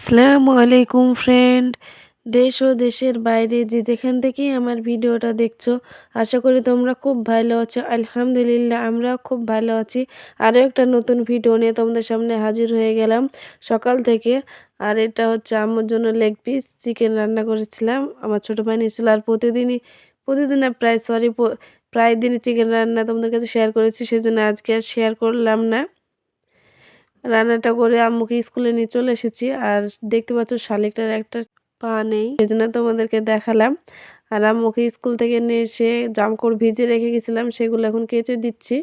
আসসালামু আলাইকুম ফ্রেন্ড। দেশ ও দেশের বাইরে যে যেখান থেকেই আমার ভিডিওটা দেখছো, আশা করি তোমরা খুব ভালো আছো। আলহামদুলিল্লাহ আমরাও খুব ভালো আছি। আরও একটা নতুন ভিডিও নিয়ে তোমাদের সামনে হাজির হয়ে গেলাম সকাল থেকে। আর এটা হচ্ছে আম্মুর জন্য লেগ পিস চিকেন রান্না করেছিলাম, আমার ছোটো ভাই নিয়েছিল। আর প্রতিদিন না, প্রায় দিনই চিকেন রান্না তোমাদের কাছে শেয়ার করেছি, সেজন্য আজকে আর শেয়ার করলাম না। রান্নাটা করে আম্মুকে স্কুলে নিয়ে চলে এসেছি। আর দেখতে পাচ্ছ শালিকটার একটা পা নেই, সেজন্য তোমাদেরকে দেখালাম। আর আম্মুকে স্কুল থেকে নিয়ে এসে জামকাপড় ভিজে রেখে গেছিলাম, সেগুলো এখন কেচে দিচ্ছি,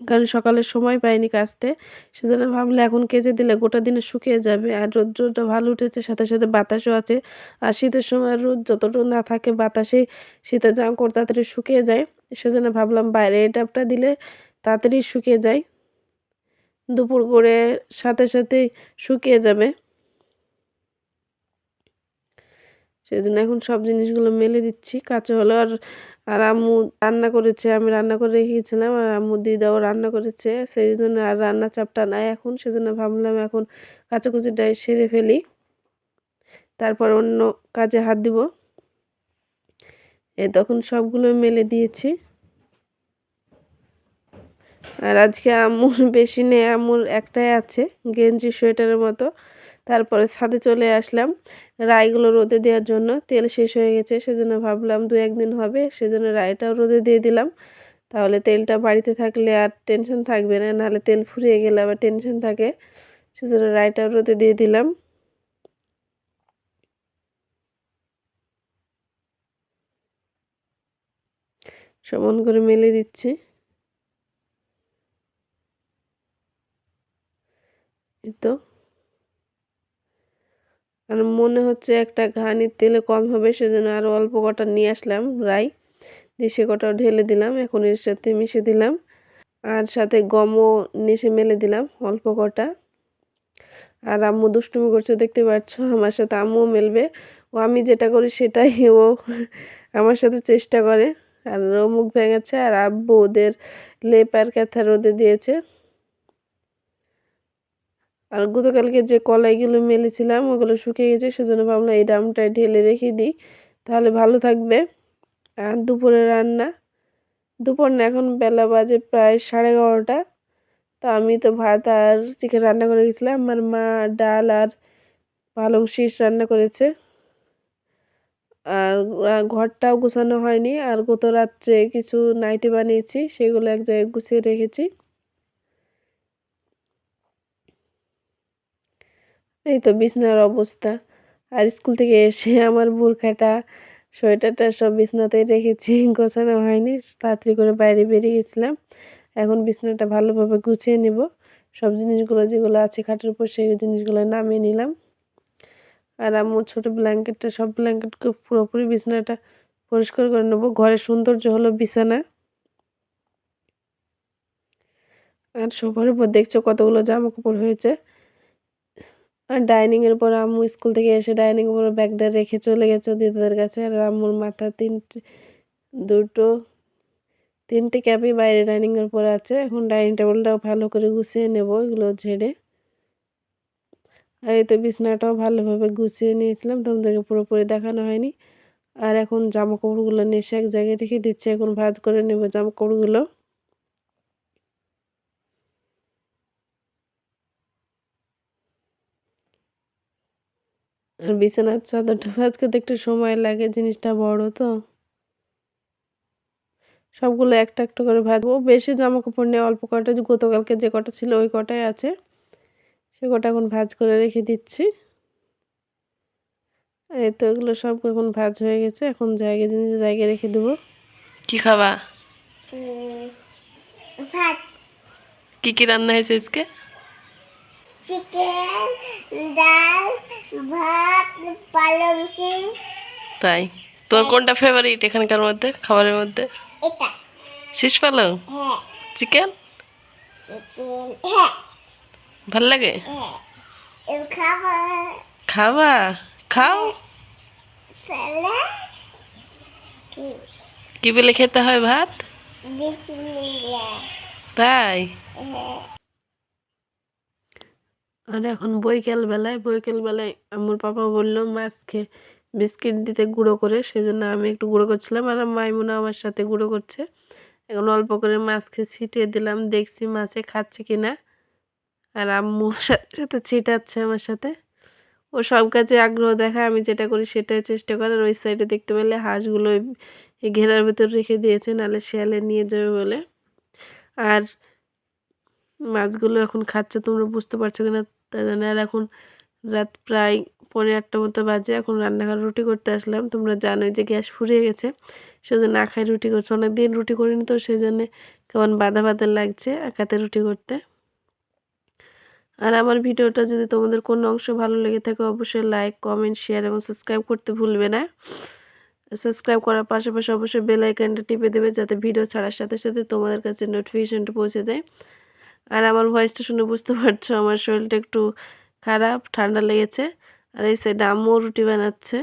কারণ সকালে সময় পাইনি কাচতে। সেজন্য ভাবলে এখন কেচে দিলে গোটা দিনে শুকিয়ে যাবে। আর রোদ্রটা ভালো উঠেছে, সাথে সাথে বাতাসও আছে। আর শীতের সময় রোদ যতটুকু না থাকে, বাতাসে শীতের জামকাপড় তাড়াতাড়ি শুকিয়ে যায়। সেজন্য ভাবলাম বাইরে এই ট্যাপটা দিলে তাড়াতাড়ি শুকিয়ে যায়, দুপুর করে সাথে সাথেই শুকিয়ে যাবে। সেজন্য এখন সব জিনিসগুলো মেলে দিচ্ছি, কাঁচা হলো। আর আর আম্মু রান্না করেছে, আমি রান্না করে রেখেছিলাম, আর আম্মু দিদাও রান্না করেছে, সেই জন্য আর রান্না চাপটা নাই এখন। সেজন্য ভাবলাম এখন কাচাকুচিটাই সেরে ফেলি, তারপর অন্য কাজে হাত দিব। তখন সবগুলো মেলে দিয়েছি। আর আজকে আম্মুর বেশি নেই, আম্মুর একটাই আছে, গেঞ্জি সোয়েটারের মতো। তারপরে ছাদে চলে আসলাম রাইগুলো রোদে দেওয়ার জন্য। তেল শেষ হয়ে গেছে, সেজন্য ভাবলাম 2-1 দিন হবে, সেজন্য রাইটাও রোদে দিয়ে দিলাম। তাহলে তেলটা বাড়িতে থাকলে আর টেনশন থাকবে না, নাহলে তেল ফুরিয়ে গেলে আবার টেনশন থাকে। সেজন্য রাইটাও রোদে দিয়ে দিলাম। সমান করে মেলে দিচ্ছি। এই তো। আর মনে হচ্ছে একটা ঘানির তেলে কম হবে, সেজন্য আরও অল্প কটা নিয়ে আসলাম রাই দিয়ে, সে কটাও ঢেলে দিলাম, এখন এর সাথে মিশিয়ে দিলাম। আর সাথে গমও নেশে মেলে দিলাম অল্প কটা। আর আম্মু দুষ্টুমি করছে দেখতে পাচ্ছ, আমার সাথে আম্মুও মেলবে। ও আমি যেটা করি সেটাই ও আমার সাথে চেষ্টা করে। আর ও মুখ ভেঙেছে, আর আব্বু ওদের লেপ আর কাঁথা রোদে দিয়েছে। আর গতকালকে যে কলাইগুলো মেলেছিলাম ওগুলো শুকিয়ে গেছে, সেজন্য ভাবলাম এই ড্রামটায় ঢেলে রেখে দিই, তাহলে ভালো থাকবে। আর দুপুরে রান্না, দুপুর না, এখন বেলা বাজে প্রায় 11:30। তো আমি তো ভাত আর চিকেন রান্না করে গেছিলাম, আমার মা ডাল আর পালং শীষ রান্না করেছে। আর ঘরটাও গোছানো হয়নি, আর গত রাত্রে কিছু নাইটি বানিয়েছি, সেগুলো এক জায়গায় গুছিয়ে রেখেছি। এই তো বিছানার অবস্থা। আর স্কুল থেকে এসে আমার বোরখাটা সোয়েটারটা সব বিছানাতেই রেখেছি, গোছানো হয়নি, তাড়াতাড়ি করে বাইরে বেরিয়ে গেছিলাম। এখন বিছানাটা ভালোভাবে গুছিয়ে নেব, সব জিনিসগুলো যেগুলো আছে খাটের উপর সেই জিনিসগুলো নামিয়ে নিলাম। আর আম্মুর ছোটো ব্ল্যাঙ্কেটটা, সব ব্ল্যাঙ্কেটকে পুরোপুরি বিছানাটা পরিষ্কার করে নেবো। ঘরের সৌন্দর্য হলো বিছানা। আর সোফার উপর দেখছো কতগুলো জামা কাপড় হয়েছে। আর ডাইনিংয়ের উপর আম্মু স্কুল থেকে এসে ডাইনিংয়ের উপর ব্যাগটা রেখে চলে গেছে দিদাদের কাছে। আর আম্মুর মাথা তিনটে ক্যাপই বাইরে ডাইনিংয়ের উপর আছে। এখন ডাইনিং টেবিলটাও ভালো করে গুছিয়ে নেব, এগুলো ঝেড়ে। আর এই তো বিছানাটাও ভালোভাবে গুছিয়ে নিয়েছিলাম, তোমাদেরকে পুরোপুরি দেখানো হয়নি। আর এখন জামা কাপড়গুলো নিয়ে এসে এক জায়গায় রেখে দিচ্ছে, এখন ভাঁজ করে নেব জামা কাপড়গুলো। আর বিছানার চাদরটা ভাঁজ করতে একটু সময় লাগে, জিনিসটা বড় তো। সবগুলো একটা একটা করে ভাজবো। বেশি জামা কাপড় নেই, অল্প কটা, গতকালকে যে কটা ছিল ওই কটাই আছে, সে কটা এখন ভাঁজ করে রেখে দিচ্ছি। এই তো এগুলো সব এখন ভাঁজ হয়ে গেছে, এখন জায়গায় রেখে দেবো। কি খাবা? ভাত, কি কি রান্না হয়েছে আজকে? চিকেন, ডাল, ভাত, পালং চিজ। তাই? তোর কোনটা ফেভারিট এখানকার মধ্যে, খাবারের মধ্যে? এটা। শীষ পালং? হ্যাঁ। Chicken chicken. হ্যাঁ। ভাল লাগে? হ্যাঁ। এর খাবার। খাবা? খাও। তাহলে কি বলে খেতে হয় ভাত? বিসমিল্লাহ। তাই? হ্যাঁ। আর এখন বৈকালবেলায় আম্মুর পাপা বলল মাছকে বিস্কিট দিতে গুঁড়ো করে, সেজন্য আমি একটু গুঁড়ো করছিলাম আর মাইমুনা আমার সাথে গুঁড়ো করছে। এখন অল্প করে মাছকে ছিটিয়ে দিলাম, দেখছি মাছে খাচ্ছে কিনা। আর আম্মু সাথে সাথে ছিটাচ্ছে আমার সাথে। ও সব কাজে আগ্রহ দেখায়, আমি যেটা করি সেটাই চেষ্টা করে। আর ওই সাইডে দেখতে পেলে হাঁসগুলো এই ঘেরার ভিতর রেখে দিয়েছে, নাহলে শিয়ালে নিয়ে যাবে বলে। আর মাছগুলো এখন খাচ্ছে, তোমরা বুঝতে পারছো কিনা তা জানি। আর এখন রাত প্রায় 8:45 মতো বাজে। এখন রান্নাঘরে রুটি করতে আসলাম। তোমরা জানোই যে গ্যাস ফুরিয়ে গেছে, সেজন্য না খাই রুটি করছি। অনেকদিন রুটি করিনি তো, সেজন্য কেমন বাধা বাধা লাগছে একাতে রুটি করতে। আর আমার ভিডিওটা যদি তোমাদের কোনো অংশ ভালো লেগে থাকে, অবশ্যই লাইক, কমেন্ট, শেয়ার এবং সাবস্ক্রাইব করতে ভুলবে না। সাবস্ক্রাইব করার পাশাপাশি অবশ্যই বেল আইকনটা টিপে দেবে, যাতে ভিডিও ছাড়ার সাথে সাথে তোমাদের কাছে নোটিফিকেশনটা পৌঁছে যায়। আর আমার ভয়েসটা শুনে বুঝতে পারছো আমার শরীরটা একটু খারাপ, ঠান্ডা লেগেছে। আর এই সাইডে আম্মু রুটি বানাচ্ছে।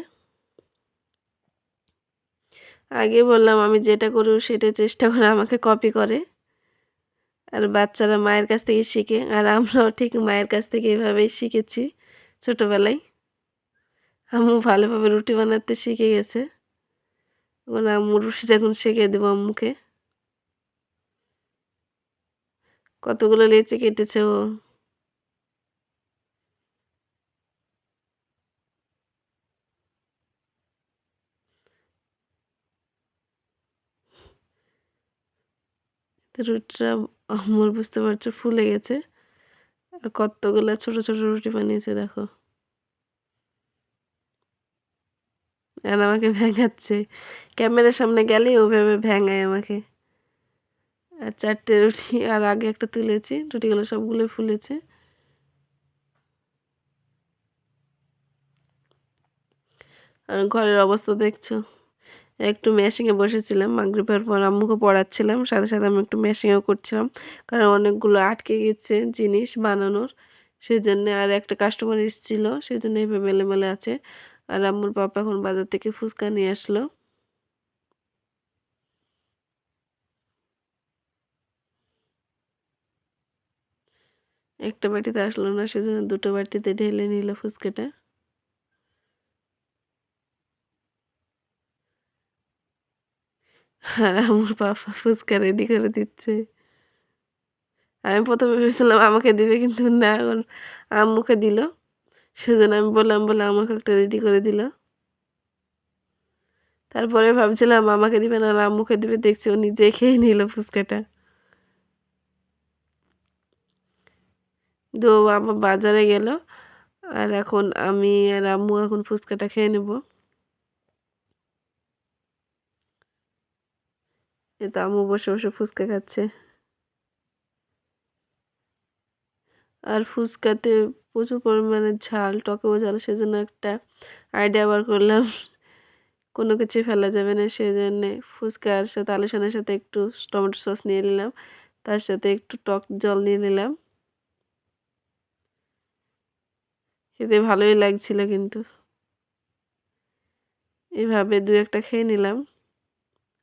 আগে বললাম আমি যেটা করি সেটা চেষ্টা করে আমাকে কপি করে। আর বাচ্চারা মায়ের কাছ থেকে শিখে, আর আমরাও ঠিক মায়ের কাছ থেকে এভাবেই শিখেছি ছোটোবেলায়। আম্মু ভালোভাবে রুটি বানাতে শিখে গেছে। এখন আম্মু রুটিটা এখন শিখিয়ে দেবো আম্মুকে। কতগুলো লেচি কেটেছে ও। তো রুটিটা আম্মুর বুঝতে পারছো ফুলে গেছে। আর কতগুলো ছোট ছোট রুটি বানিয়েছে দেখো। আর আমাকে ভেঙাচ্ছে, ক্যামেরার সামনে গেলেই ওভাবে ভেঙায় আমাকে। আর 4টে রুটি আর আগে একটা তুলেছি, রুটিগুলো সবগুলো ফুলেছে। আর ঘরের অবস্থা দেখছো, একটু মেশিংয়ে বসেছিলাম, মাগরিবের পর আম্মুকে পড়াচ্ছিলাম, সাথে সাথে আমি একটু মেশিংও করছিলাম। কারণ অনেকগুলো আটকে গেছে জিনিস বানানোর, সেজন্যে। আর একটা কাস্টমার এসেছিল, সেজন্য এভাবে এলোমেলো আছে। আর আম্মুর পাপা এখন বাজার থেকে ফুচকা নিয়ে আসলো। একটা বাটিতে আসলো না, সেজন্য দুটো বাটিতে ঢেলে নিল ফুচকাটা। আর আম্মুর পাপা ফুচকা রেডি করে দিচ্ছে। আমি প্রথমে ভেবেছিলাম আমাকে দিবে, কিন্তু না, ওর আম্মুকে দিল। সেজন্য আমি বললাম বলে আমাকে একটা রেডি করে দিল। তারপরে ভাবছিলাম আমাকে দিবে না আম্মুকে দিবে, দেখছি ও নিজে খেয়ে নিল ফুচকাটা। তো আবার বাজারে গেল। আর এখন আমি আর আম্মু এখন ফুচকাটা খেয়ে নেব। এই তো আম্মু বসে বসে ফুচকা খাচ্ছে। আর ফুচকাতে প্রচুর পরিমাণে ঝাল, টকেও ঝাল, সেজন্য একটা আইডিয়া বার করলাম। কোনো কিছুই ফেলা যাবে না, সেজন্যে ফুচকার সাথে আলু সয়াবিনের সাথে একটু টমেটো সস নিয়ে নিলাম, তার সাথে একটু টক জল নিয়ে নিলাম। খেতে ভালোই লাগছিল কিন্তু। এভাবে 2-1টা খেয়ে নিলাম।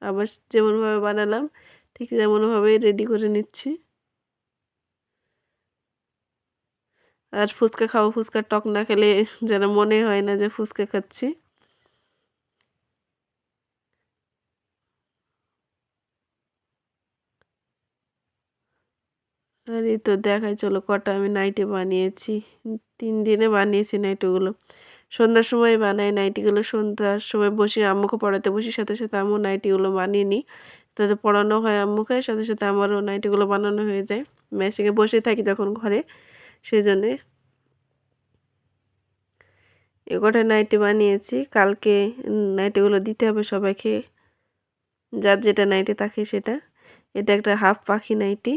আবার যেমনভাবে বানালাম ঠিক তেমনভাবেই রেডি করে নিচ্ছি। আর ফুচকা খাবো, ফুচকার টক না খেলে যেন মনে হয় না যে ফুচকা খাচ্ছি। আর এই তো দেখাই চলো কটা আমি নাইটি বানিয়েছি। 3 দিনে বানিয়েছি নাইটিগুলো। সন্ধ্যার সময় বানাই নাইটিগুলো, সন্ধ্যার সময় বসে আম্মুকে পড়াতে বসি, সাথে সাথে আম্মু নাইটিগুলো বানিয়ে নিই। তাতে পড়ানো হয় আম্মুকে, সাথে সাথে আমারও নাইটিগুলো বানানো হয়ে যায়। মেশিনে বসে থাকি যখন ঘরে, সেই জন্যে এ কটা নাইটি বানিয়েছি। কালকে নাইটিগুলো দিতে হবে সবাইকে, যার যেটা নাইটি থাকে সেটা। এটা একটা হাফ পাখি নাইটি,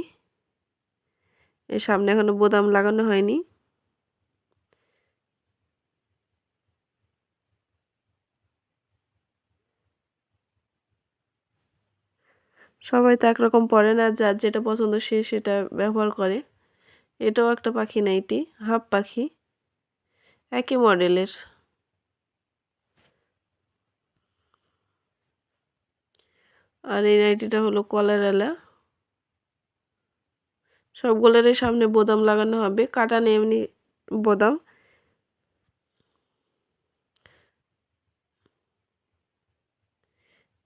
এর সামনে এখনো বোতাম লাগানো হয়নি। সবাই তো একরকম পরে না, যার যেটা পছন্দ সে সেটা ব্যবহার করে। এটাও একটা পাখি নাইটি, হাফ পাখি, একই মডেলের। আর এই নাইটিটা হলো কলারওয়ালা। সবগুলোরই সামনে বোতাম লাগানো হবে, কাটা নেই এমনি বাদাম।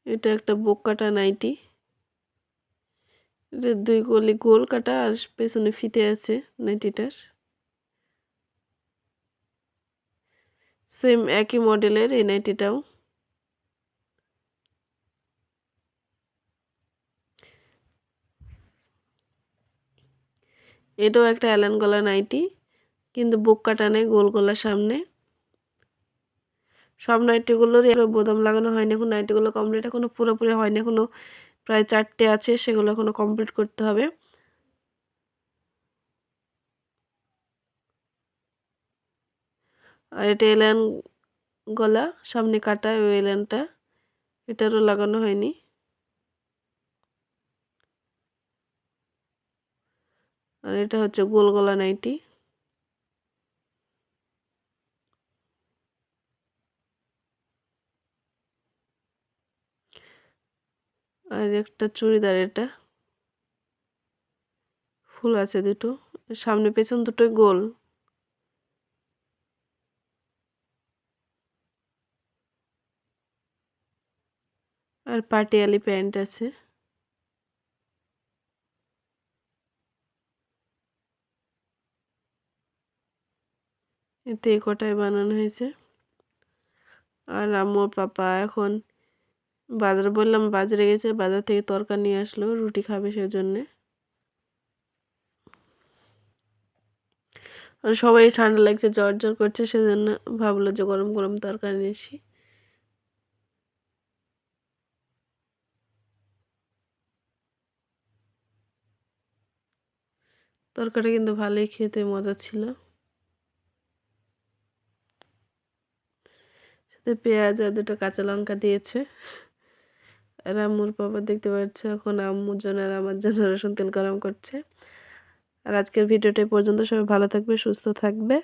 এটা একটা বুক কাটা নাইটি। এটা 2 কলি গোল কাটা আর পেছনে ফিতে আছে নাইটিটার। সেম একই মডেলের এই নাইটিটাও। এটাও একটা অ্যালান গলা নাইটি, কিন্তু বুক কাটা নেই, গোল গলার সামনে। সব নাইটিগুলোরই বোতাম লাগানো হয়নি এখন, নাইটিগুলো কমপ্লিট এখনো পুরোপুরি হয়নি, এখনো প্রায় 4টে আছে, সেগুলো এখনো কমপ্লিট করতে হবে। আর এটা এলান গলা, সামনে কাটা ওই এলানটা, এটারও লাগানো হয়নি। আর এটা হচ্ছে গোল গলা নাইটি। আর একটা চুড়িদার, এটা ফুল আছে দুটো, সামনে পেছন দুটোই গোল। আর পাটিয়ালি প্যান্ট আছে। এতে এই কটায় বানানো হয়েছে। আর আম্মুর পাপা এখন বাজারে, বললাম বাজারে গেছে, বাজার থেকে তরকারি নিয়ে আসলো, রুটি খাবে সেজন্যে। আর সবাই ঠান্ডা লাগছে, জ্বর জ্বর করছে, সেজন্য ভাবলো যে গরম গরম তরকারি নিয়ে আসি। তরকারি কিন্তু ভালোই, খেতে মজা ছিল। সাথে পেঁয়াজ আর 2টো কাঁচা লঙ্কা দিয়েছে। আর আম্মুর পাপা দেখতে পাচ্ছে এখন আম্মুর জন্য আর আমার জন্য রসুন তেল গরম করছে। আর আজকের ভিডিওটা এই পর্যন্ত, সবাই ভালো থাকবে, সুস্থ থাকবে।